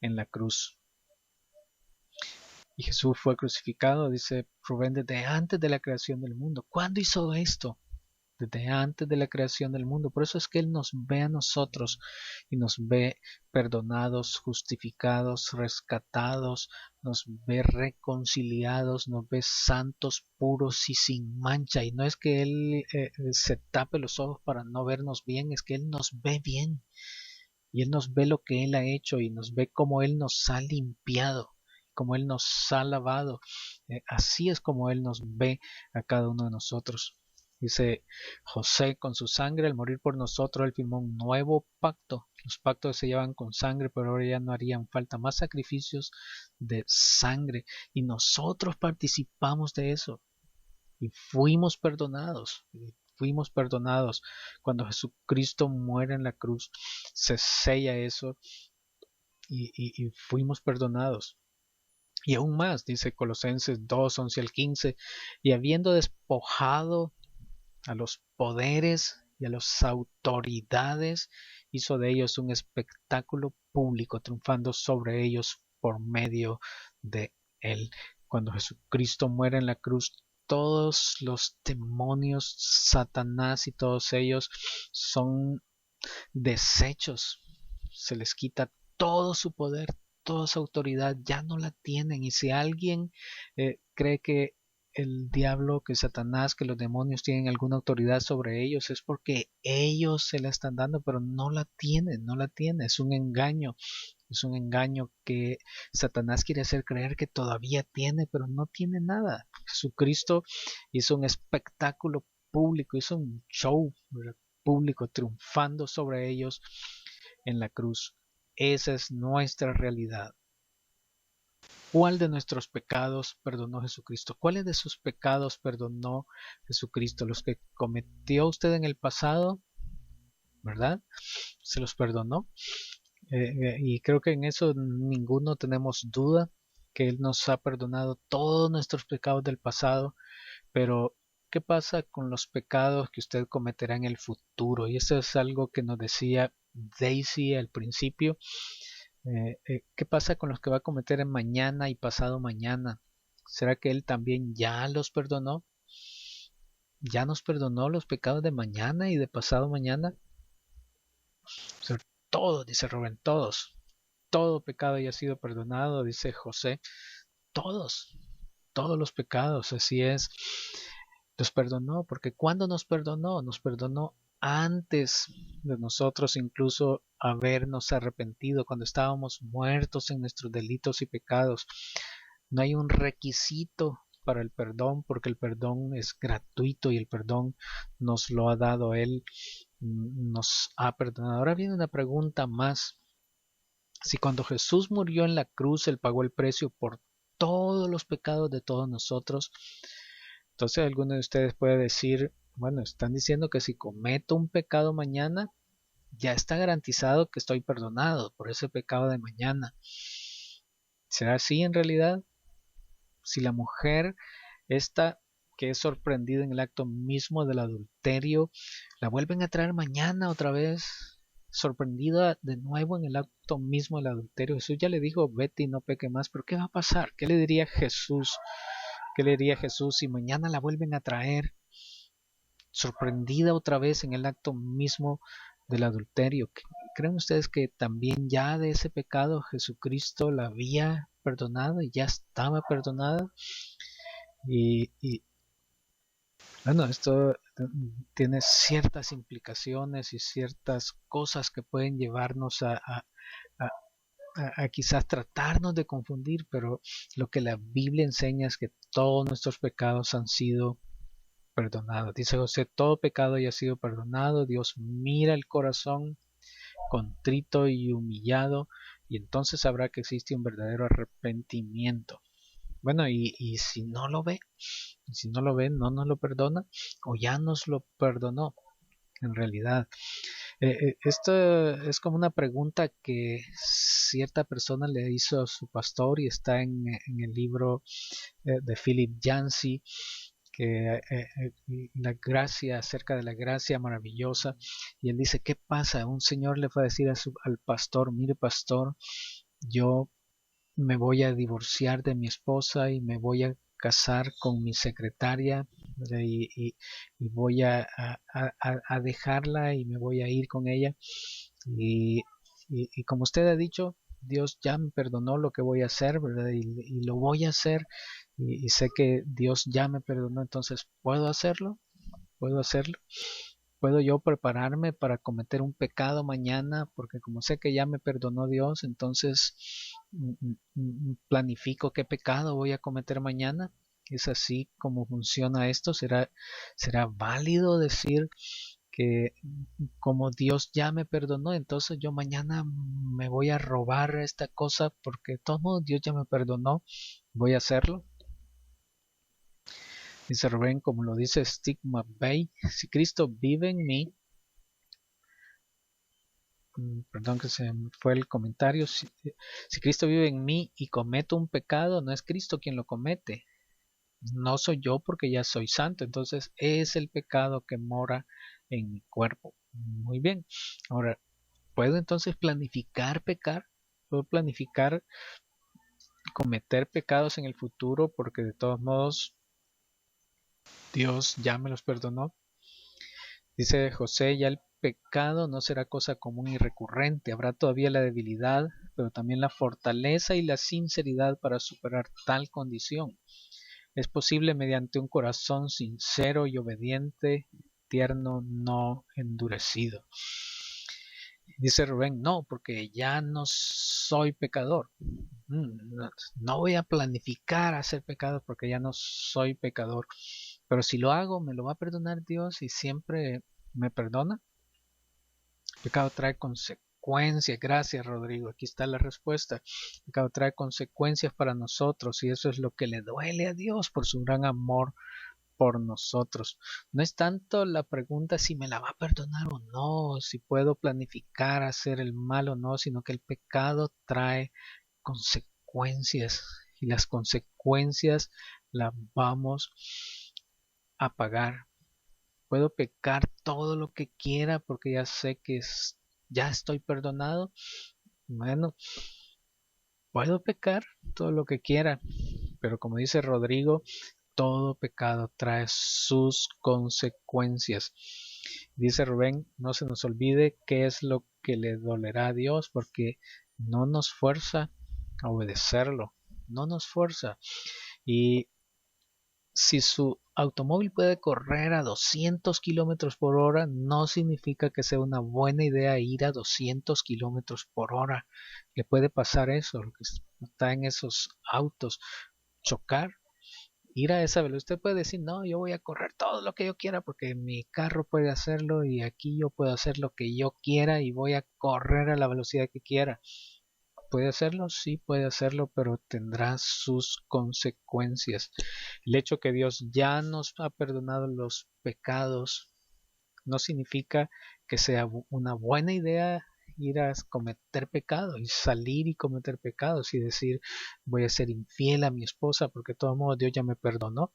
en la cruz. Y Jesús fue crucificado, dice Rubén, desde antes de la creación del mundo. ¿Cuándo hizo esto? Desde antes de la creación del mundo. Por eso es que Él nos ve a nosotros y nos ve perdonados, justificados, rescatados, nos ve reconciliados, nos ve santos, puros y sin mancha. Y no es que Él se tape los ojos para no vernos bien, es que Él nos ve bien. Y Él nos ve lo que Él ha hecho, y nos ve como Él nos ha limpiado, como Él nos ha lavado. Así es como Él nos ve a cada uno de nosotros. Dice José, con su sangre al morir por nosotros, Él firmó un nuevo pacto. Los pactos se llevan con sangre, pero ahora ya no harían falta más sacrificios de sangre. Y nosotros participamos de eso. Y fuimos perdonados. Fuimos perdonados. Cuando Jesucristo muere en la cruz, se sella eso, y fuimos perdonados. Y aún más, dice Colosenses 2, 11 al 15, y habiendo despojado a los poderes y a las autoridades, hizo de ellos un espectáculo público, triunfando sobre ellos por medio de él. Cuando Jesucristo muere en la cruz, todos los demonios, Satanás y todos ellos son deshechos. Se les quita todo su poder, toda su autoridad, ya no la tienen. Y si alguien cree que el diablo, que Satanás, que los demonios tienen alguna autoridad sobre ellos, es porque ellos se la están dando, pero no la tienen, no la tienen. Es un engaño que Satanás quiere hacer creer que todavía tiene, pero no tiene nada. Jesucristo hizo un espectáculo público, hizo un show, ¿verdad?, público, triunfando sobre ellos en la cruz. Esa es nuestra realidad. ¿Cuál de nuestros pecados perdonó Jesucristo? ¿Cuáles de sus pecados perdonó Jesucristo? Los que cometió usted en el pasado, ¿verdad? Se los perdonó. Y creo que en eso ninguno tenemos duda, que Él nos ha perdonado todos nuestros pecados del pasado. Pero ¿qué pasa con los pecados que usted cometerá en el futuro? Y eso es algo que nos decía Daisy al principio. ¿Qué pasa con los que va a cometer en mañana y pasado mañana? ¿Será que Él también ya los perdonó? ¿Ya nos perdonó los pecados de mañana y de pasado mañana? O sea, todos, dice Rubén, todos. Todo pecado ya ha sido perdonado, dice José. Todos los pecados, así es. Los perdonó, porque cuando nos perdonó antes de nosotros incluso habernos arrepentido, cuando estábamos muertos en nuestros delitos y pecados. No hay un requisito para el perdón, porque el perdón es gratuito y el perdón nos lo ha dado Él, nos ha perdonado. Ahora viene una pregunta más. Si cuando Jesús murió en la cruz, Él pagó el precio por todos los pecados de todos nosotros, entonces alguno de ustedes puede decir, bueno, están diciendo que si cometo un pecado mañana, ya está garantizado que estoy perdonado por ese pecado de mañana. ¿Será así en realidad? Si la mujer esta que es sorprendida en el acto mismo del adulterio, la vuelven a traer mañana otra vez, sorprendida de nuevo en el acto mismo del adulterio. Jesús ya le dijo, vete y no peque más, pero ¿qué va a pasar? ¿Qué le diría Jesús? ¿Qué le diría Jesús si mañana la vuelven a traer sorprendida otra vez en el acto mismo del adulterio? ¿Creen ustedes que también ya de ese pecado Jesucristo la había perdonado y ya estaba perdonada? Y bueno, esto tiene ciertas implicaciones y ciertas cosas que pueden llevarnos a, a quizás tratarnos de confundir, pero lo que la Biblia enseña es que todos nuestros pecados han sido perdonados. Dice José, todo pecado ya ha sido perdonado. Dios mira el corazón contrito y humillado, y entonces sabrá que existe un verdadero arrepentimiento. Bueno, y si no lo ve, si no lo ve, no nos lo perdona, o ya nos lo perdonó, en realidad. Esto es como una pregunta que cierta persona le hizo a su pastor y está en el libro de Philip Yancey, que la gracia, acerca de la gracia maravillosa, y él dice, ¿qué pasa? Un señor le fue a decir al pastor, mire pastor, yo me voy a divorciar de mi esposa y me voy a casar con mi secretaria, y voy a dejarla y me voy a ir con ella, y, y como usted ha dicho, Dios ya me perdonó lo que voy a hacer, ¿verdad? Y lo voy a hacer, y sé que Dios ya me perdonó, entonces ¿puedo hacerlo? ¿Puedo hacerlo? ¿Puedo yo prepararme para cometer un pecado mañana? Porque como sé que ya me perdonó Dios, entonces planifico qué pecado voy a cometer mañana. ¿Es así como funciona esto? ¿Será válido decir que como Dios ya me perdonó, entonces yo mañana me voy a robar esta cosa porque de todos modos Dios ya me perdonó, voy a hacerlo? Dice Rubén, como lo dice Stigma Bay, si Cristo vive en mí, Perdón que se me fue el comentario. Si Cristo vive en mí y cometo un pecado, no es Cristo quien lo comete. No soy yo porque ya soy santo. Entonces es el pecado que mora en mi cuerpo. Muy bien. Ahora, ¿puedo entonces planificar pecar? ¿Puedo planificar cometer pecados en el futuro porque de todos modos Dios ya me los perdonó? Dice José, ya el pecado no será cosa común y recurrente, habrá todavía la debilidad, pero también la fortaleza y la sinceridad para superar tal condición. Es posible mediante un corazón sincero y obediente, tierno, no endurecido. Dice Rubén, no, porque ya no soy pecador. No voy a planificar hacer pecado porque ya no soy pecador. Pero si lo hago, me lo va a perdonar Dios y siempre me perdona. El pecado trae consecuencias. Gracias, Rodrigo. Aquí está la respuesta. El pecado trae consecuencias para nosotros y eso es lo que le duele a Dios por su gran amor por nosotros. No es tanto la pregunta si me la va a perdonar o no, si puedo planificar hacer el mal o no, sino que el pecado trae consecuencias y las consecuencias las vamos a pagar. Puedo pecar todo lo que quiera porque ya sé que ya estoy perdonado. Bueno, puedo pecar todo lo que quiera, pero como dice Rodrigo, todo pecado trae sus consecuencias. Dice Rubén, no se nos olvide qué es lo que le dolerá a Dios porque no nos fuerza a obedecerlo, no nos fuerza. Y si su automóvil puede correr a 200 kilómetros por hora, no significa que sea una buena idea ir a 200 kilómetros por hora. Le puede pasar eso, lo que está en esos autos, chocar, ir a esa velocidad. Usted puede decir, no, yo voy a correr todo lo que yo quiera porque mi carro puede hacerlo y aquí yo puedo hacer lo que yo quiera y voy a correr a la velocidad que quiera. ¿Puede hacerlo? Sí, puede hacerlo, pero tendrá sus consecuencias. El hecho que Dios ya nos ha perdonado los pecados no significa que sea una buena idea ir a cometer pecado y salir y cometer pecados y decir voy a ser infiel a mi esposa porque de todos modos Dios ya me perdonó.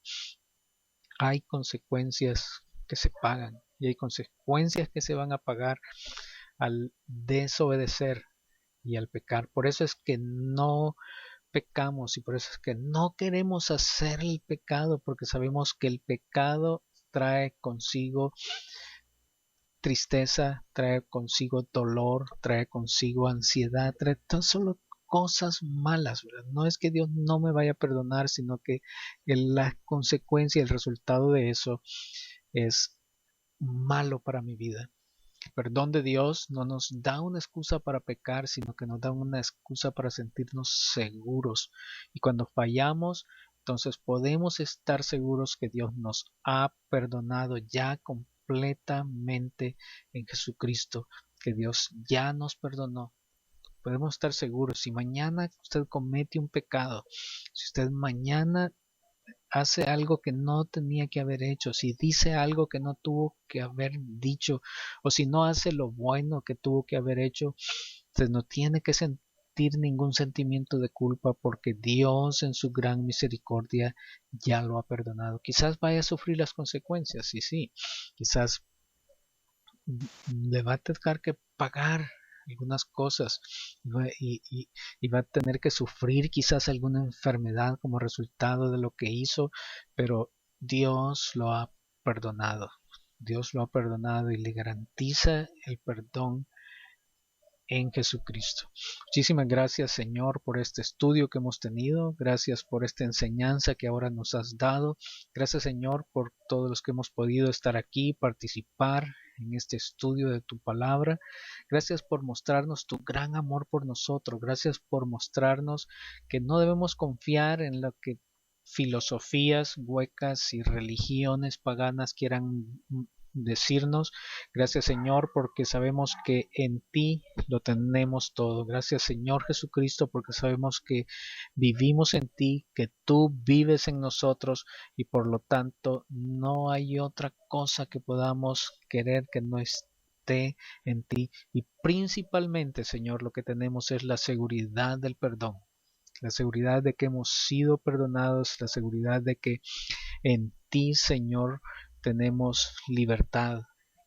Hay consecuencias que se pagan y hay consecuencias que se van a pagar al desobedecer y al pecar. Por eso es que no pecamos y por eso es que no queremos hacer el pecado porque sabemos que el pecado trae consigo tristeza, trae consigo dolor, trae consigo ansiedad, trae tan solo cosas malas, ¿verdad? No es que Dios no me vaya a perdonar, sino que la consecuencia, el resultado de eso es malo para mi vida. El perdón de Dios no nos da una excusa para pecar, sino que nos da una excusa para sentirnos seguros. Y cuando fallamos, entonces podemos estar seguros que Dios nos ha perdonado ya completamente en Jesucristo, que Dios ya nos perdonó. Podemos estar seguros. Si mañana usted comete un pecado, si usted mañana hace algo que no tenía que haber hecho, si dice algo que no tuvo que haber dicho, o si no hace lo bueno que tuvo que haber hecho, usted no tiene que sentir ningún sentimiento de culpa porque Dios en su gran misericordia ya lo ha perdonado. Quizás vaya a sufrir las consecuencias, sí, quizás le va a tener que pagar algunas cosas y va a tener que sufrir quizás alguna enfermedad como resultado de lo que hizo, pero Dios lo ha perdonado. Dios lo ha perdonado y le garantiza el perdón en Jesucristo. Muchísimas gracias, Señor, por este estudio que hemos tenido. Gracias por esta enseñanza que ahora nos has dado. Gracias, Señor, por todos los que hemos podido estar aquí, participar en este estudio de tu palabra. Gracias por mostrarnos tu gran amor por nosotros. Gracias por mostrarnos que no debemos confiar en lo que filosofías huecas y religiones paganas quieran decirnos. Gracias, Señor, porque sabemos que en ti lo tenemos todo. Gracias, Señor Jesucristo, porque sabemos que vivimos en ti, que tú vives en nosotros y por lo tanto no hay otra cosa que podamos querer que no esté esté en ti. Y principalmente, Señor, lo que tenemos es la seguridad del perdón, la seguridad de que hemos sido perdonados, la seguridad de que en ti, Señor, tenemos libertad.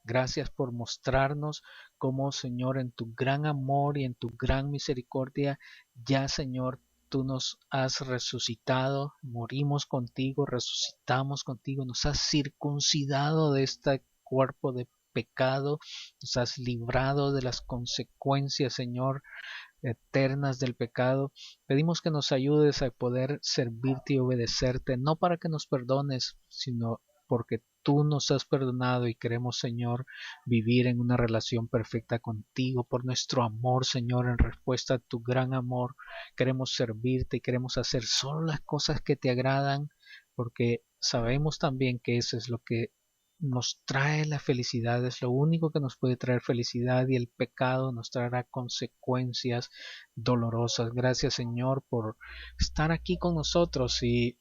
Gracias por mostrarnos cómo, Señor, en tu gran amor y en tu gran misericordia, ya, Señor, tú nos has resucitado, morimos contigo, resucitamos contigo, nos has circuncidado de este cuerpo de pecado, nos has librado de las consecuencias, Señor, eternas del pecado. Pedimos que nos ayudes a poder servirte y obedecerte, no para que nos perdones, sino porque tú nos has perdonado y queremos, Señor, vivir en una relación perfecta contigo por nuestro amor, Señor, en respuesta a tu gran amor. Queremos servirte y queremos hacer solo las cosas que te agradan, porque sabemos también que eso es lo que nos trae la felicidad, es lo único que nos puede traer felicidad, y el pecado nos traerá consecuencias dolorosas. Gracias, Señor, por estar aquí con nosotros y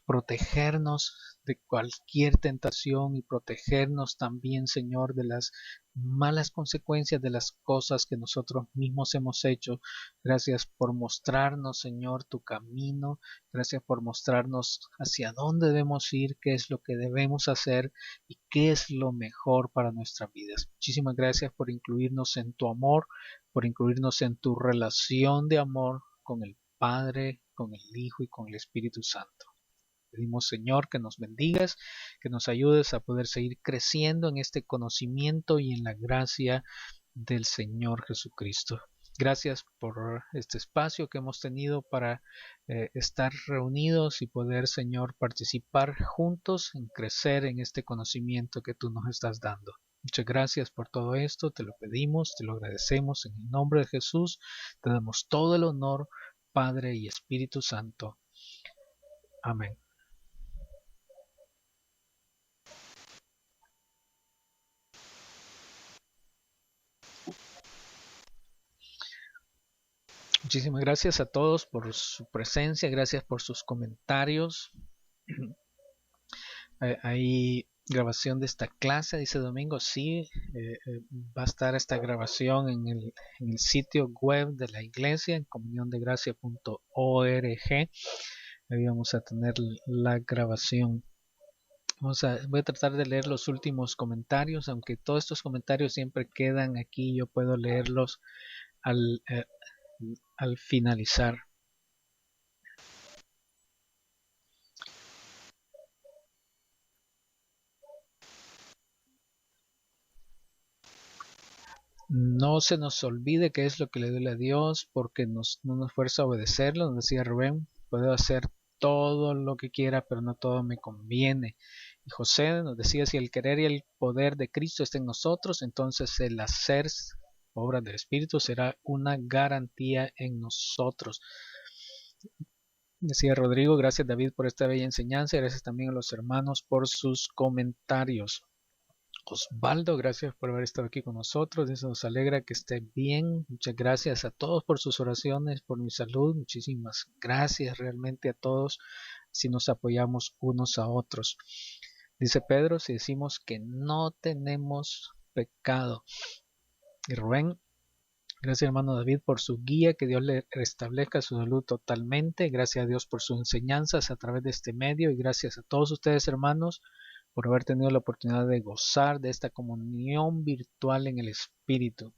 protegernos de cualquier tentación y protegernos también, Señor, de las malas consecuencias de las cosas que nosotros mismos hemos hecho. Gracias por mostrarnos, Señor, tu camino. Gracias por mostrarnos hacia dónde debemos ir, qué es lo que debemos hacer y qué es lo mejor para nuestras vidas. Muchísimas gracias por incluirnos en tu amor, por incluirnos en tu relación de amor con el Padre, con el Hijo y con el Espíritu Santo. Pedimos, Señor, que nos bendigas, que nos ayudes a poder seguir creciendo en este conocimiento y en la gracia del Señor Jesucristo. Gracias por este espacio que hemos tenido para estar reunidos y poder, Señor, participar juntos en crecer en este conocimiento que tú nos estás dando. Muchas gracias por todo esto, te lo pedimos, te lo agradecemos en el nombre de Jesús, te damos todo el honor, Padre y Espíritu Santo. Amén. Muchísimas gracias a todos por su presencia, gracias por sus comentarios. Hay grabación de esta clase, dice Domingo, sí, va a estar esta grabación en el sitio web de la iglesia, en comuniondegracia.org. Ahí vamos a tener la grabación. Voy a tratar de leer los últimos comentarios, aunque todos estos comentarios siempre quedan aquí, yo puedo leerlos al finalizar. No se nos olvide qué es lo que le duele a Dios, porque no nos fuerza a obedecerlo. Nos decía Rubén, puedo hacer todo lo que quiera, pero no todo me conviene. Y José nos decía, si el querer y el poder de Cristo está en nosotros, entonces el hacer obra del Espíritu será una garantía en nosotros. Decía Rodrigo, gracias David por esta bella enseñanza, y gracias también a los hermanos por sus comentarios. Osvaldo, gracias por haber estado aquí con nosotros. Eso nos alegra que esté bien. Muchas gracias a todos por sus oraciones, por mi salud. Muchísimas gracias realmente a todos si nos apoyamos unos a otros. Dice Pedro, si decimos que no tenemos pecado. Y Rubén, gracias hermano David por su guía, que Dios le restablezca su salud totalmente. Gracias a Dios por sus enseñanzas a través de este medio, y gracias a todos ustedes hermanos por haber tenido la oportunidad de gozar de esta comunión virtual en el Espíritu.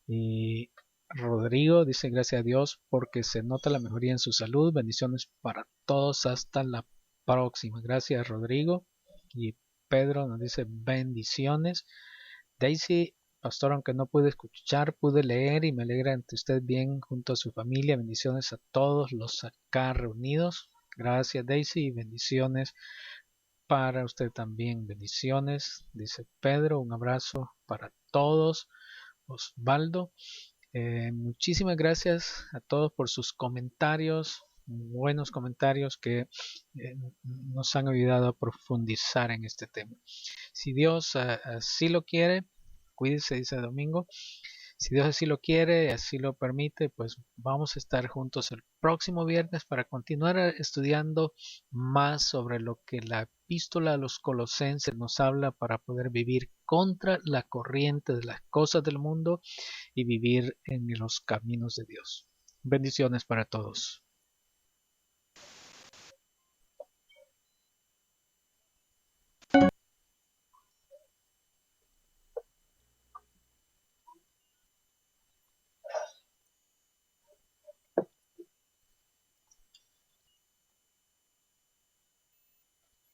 Y Rodrigo dice, gracias a Dios porque se nota la mejoría en su salud. Bendiciones para todos, hasta la próxima. Gracias Rodrigo. Y Pedro nos dice bendiciones. Daisy, pastor, aunque no pude escuchar, pude leer, y me alegra ante usted bien junto a su familia. Bendiciones a todos los acá reunidos. Gracias Daisy, y bendiciones para usted también. Bendiciones, dice Pedro. Un abrazo para todos. Osvaldo, muchísimas gracias a todos por sus comentarios, buenos comentarios que nos han ayudado a profundizar en este tema. Si Dios así lo quiere, cuídese, dice Domingo. Si Dios así lo quiere, así lo permite, pues vamos a estar juntos el próximo viernes para continuar estudiando más sobre lo que la epístola a los Colosenses nos habla para poder vivir contra la corriente de las cosas del mundo y vivir en los caminos de Dios. Bendiciones para todos.